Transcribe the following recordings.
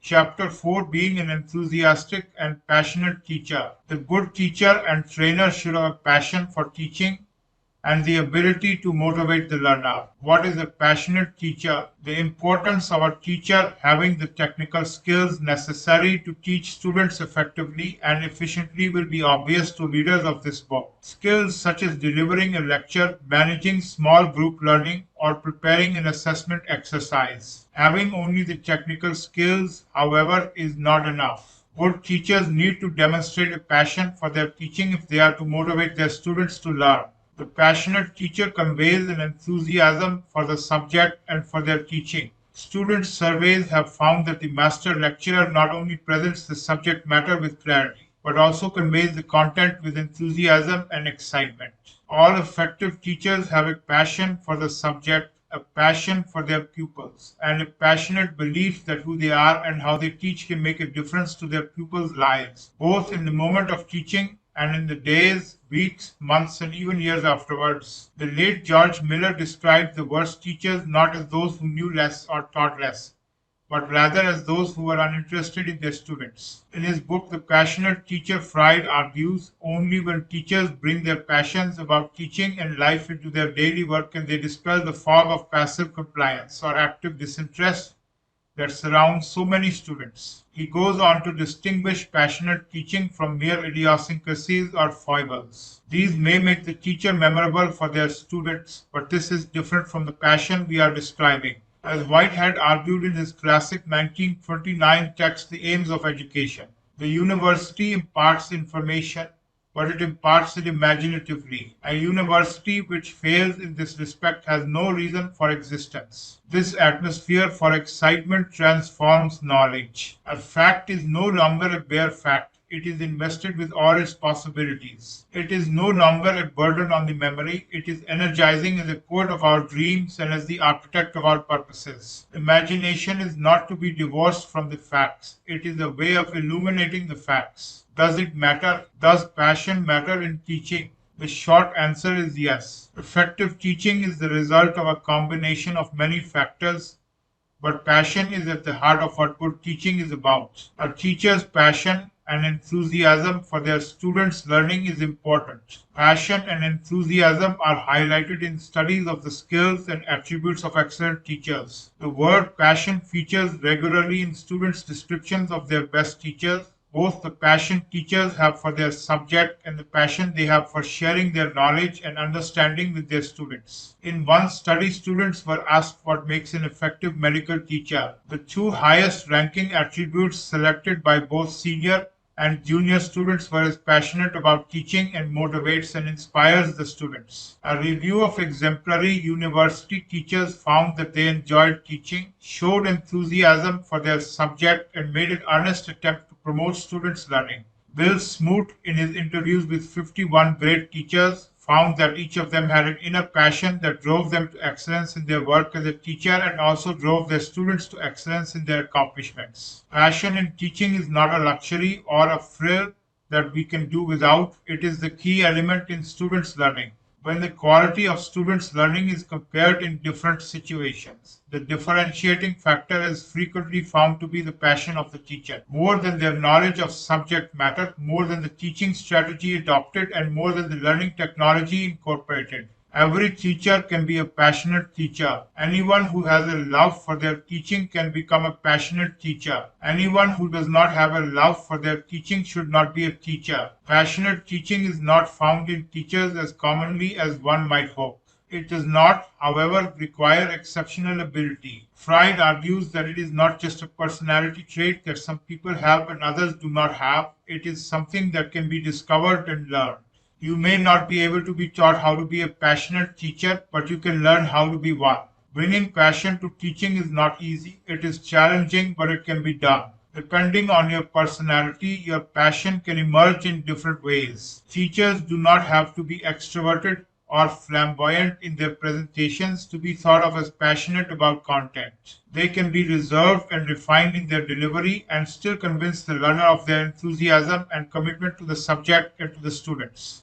Chapter 4, Being an Enthusiastic and Passionate Teacher. The good teacher and trainer should have a passion for teaching and the ability to motivate the learner. What is a passionate teacher? The importance of a teacher having the technical skills necessary to teach students effectively and efficiently will be obvious to readers of this book. Skills such as delivering a lecture, managing small group learning, or preparing an assessment exercise. Having only the technical skills, however, is not enough. Good teachers need to demonstrate a passion for their teaching if they are to motivate their students to learn. The passionate teacher conveys an enthusiasm for the subject and for their teaching. Student surveys have found that the master lecturer not only presents the subject matter with clarity, but also conveys the content with enthusiasm and excitement. All effective teachers have a passion for the subject, a passion for their pupils, and a passionate belief that who they are and how they teach can make a difference to their pupils' lives, both in the moment of teaching and in the days, weeks, months, and even years afterwards. The late George Miller described the worst teachers not as those who knew less or taught less, but rather as those who were uninterested in their students. In his book, The Passionate Teacher, Freud argues only when teachers bring their passions about teaching and life into their daily work can they dispel the fog of passive compliance or active disinterest that surrounds so many students. He goes on to distinguish passionate teaching from mere idiosyncrasies or foibles. These may make the teacher memorable for their students, but this is different from the passion we are describing. As Whitehead argued in his classic 1929 text, The Aims of Education, the university imparts information, but it imparts it imaginatively. A university which fails in this respect has no reason for existence. This atmosphere for excitement transforms knowledge. A fact is no longer a bare fact. It is invested with all its possibilities. It is no longer a burden on the memory. It is energizing as a poet of our dreams and as the architect of our purposes. Imagination is not to be divorced from the facts. It is a way of illuminating the facts. Does it matter? Does passion matter in teaching? The short answer is yes. Effective teaching is the result of a combination of many factors, but passion is at the heart of what good teaching is about. A teacher's passion and enthusiasm for their students' learning is important. Passion and enthusiasm are highlighted in studies of the skills and attributes of excellent teachers. The word passion features regularly in students' descriptions of their best teachers. Both the passion teachers have for their subject and the passion they have for sharing their knowledge and understanding with their students. In one study, students were asked what makes an effective medical teacher. The two highest ranking attributes selected by both senior and junior students were as passionate about teaching and motivates and inspires the students. A review of exemplary university teachers found that they enjoyed teaching, showed enthusiasm for their subject, and made an earnest attempt to promote students' learning. Bill Smoot, in his interviews with 51 great teachers, found that each of them had an inner passion that drove them to excellence in their work as a teacher and also drove their students to excellence in their accomplishments. Passion in teaching is not a luxury or a frill that we can do without. It is the key element in students' learning. When the quality of students' learning is compared in different situations, the differentiating factor is frequently found to be the passion of the teacher. More than their knowledge of subject matter, more than the teaching strategy adopted, and more than the learning technology incorporated. Every teacher can be a passionate teacher. Anyone who has a love for their teaching can become a passionate teacher. Anyone who does not have a love for their teaching should not be a teacher. Passionate teaching is not found in teachers as commonly as one might hope. It does not, however, require exceptional ability. Freud argues that it is not just a personality trait that some people have and others do not have. It is something that can be discovered and learned. You may not be able to be taught how to be a passionate teacher, but you can learn how to be one. Bringing passion to teaching is not easy. It is challenging, but it can be done. Depending on your personality, your passion can emerge in different ways. Teachers do not have to be extroverted or flamboyant in their presentations to be thought of as passionate about content. They can be reserved and refined in their delivery and still convince the learner of their enthusiasm and commitment to the subject and to the students.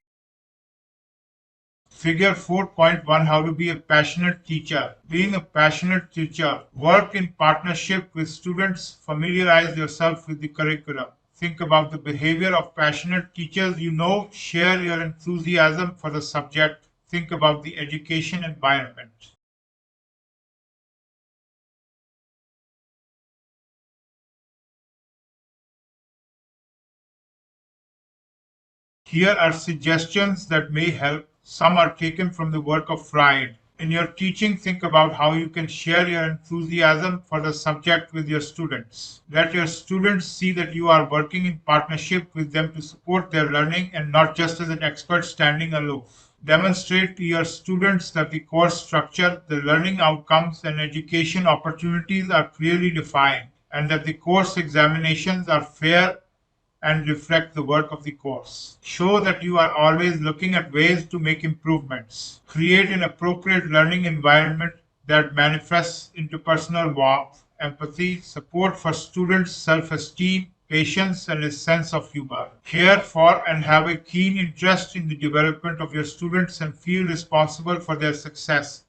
Figure 4.1, How to be a passionate teacher. Being a passionate teacher, work in partnership with students, familiarize yourself with the curriculum. Think about the behavior of passionate teachers you know, share your enthusiasm for the subject, think about the education environment. Here are suggestions that may help. Some are taken from the work of Freud. In your teaching, think about how you can share your enthusiasm for the subject with your students. Let your students see that you are working in partnership with them to support their learning and not just as an expert standing aloof. Demonstrate to your students that the course structure, the learning outcomes, and education opportunities are clearly defined, and that the course examinations are fair and reflect the work of the course. Show that you are always looking at ways to make improvements. Create an appropriate learning environment that manifests into personal warmth, empathy, support for students' self esteem, patience, and a sense of humor. Care for and have a keen interest in the development of your students and feel responsible for their success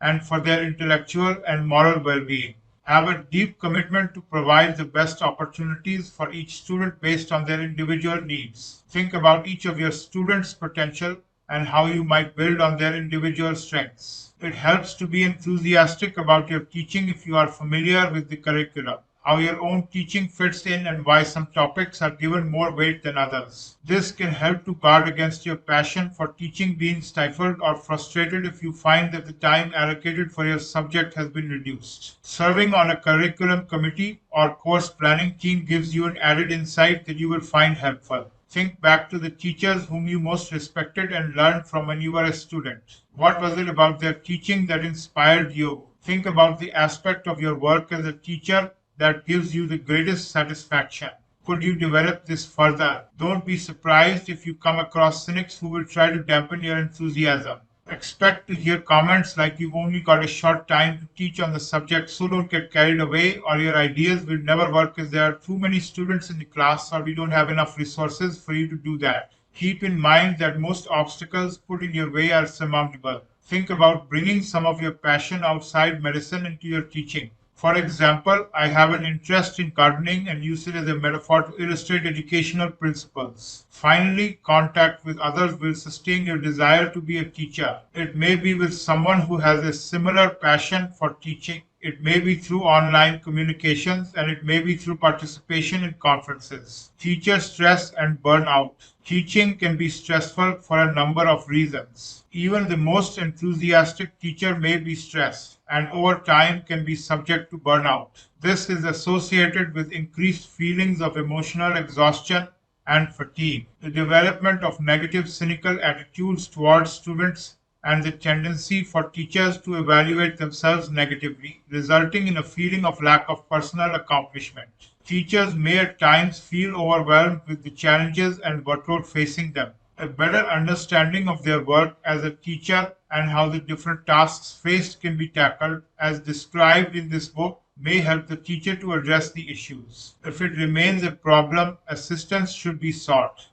and for their intellectual and moral well-being. Have a deep commitment to provide the best opportunities for each student based on their individual needs. Think about each of your students' potential and how you might build on their individual strengths. It helps to be enthusiastic about your teaching if you are familiar with the curriculum, how your own teaching fits in, and why some topics are given more weight than others. This can help to guard against your passion for teaching being stifled or frustrated if you find that the time allocated for your subject has been reduced. Serving on a curriculum committee or course planning team gives you an added insight that you will find helpful. Think back to the teachers whom you most respected and learned from when you were a student. What was it about their teaching that inspired you? Think about the aspect of your work as a teacher that gives you the greatest satisfaction. Could you develop this further? Don't be surprised if you come across cynics who will try to dampen your enthusiasm. Expect to hear comments like you've only got a short time to teach on the subject, so don't get carried away, or your ideas will never work as there are too many students in the class, or we don't have enough resources for you to do that. Keep in mind that most obstacles put in your way are surmountable. Think about bringing some of your passion outside medicine into your teaching. For example, I have an interest in gardening and use it as a metaphor to illustrate educational principles. Finally, contact with others will sustain your desire to be a teacher. It may be with someone who has a similar passion for teaching. It may be through online communications, and it may be through participation in conferences. Teacher stress and burnout. Teaching can be stressful for a number of reasons. Even the most enthusiastic teacher may be stressed and over time can be subject to burnout. This is associated with increased feelings of emotional exhaustion and fatigue, the development of negative cynical attitudes towards students, and the tendency for teachers to evaluate themselves negatively, resulting in a feeling of lack of personal accomplishment. Teachers may at times feel overwhelmed with the challenges and workload facing them. A better understanding of their work as a teacher and how the different tasks faced can be tackled, as described in this book, may help the teacher to address the issues. If it remains a problem, assistance should be sought.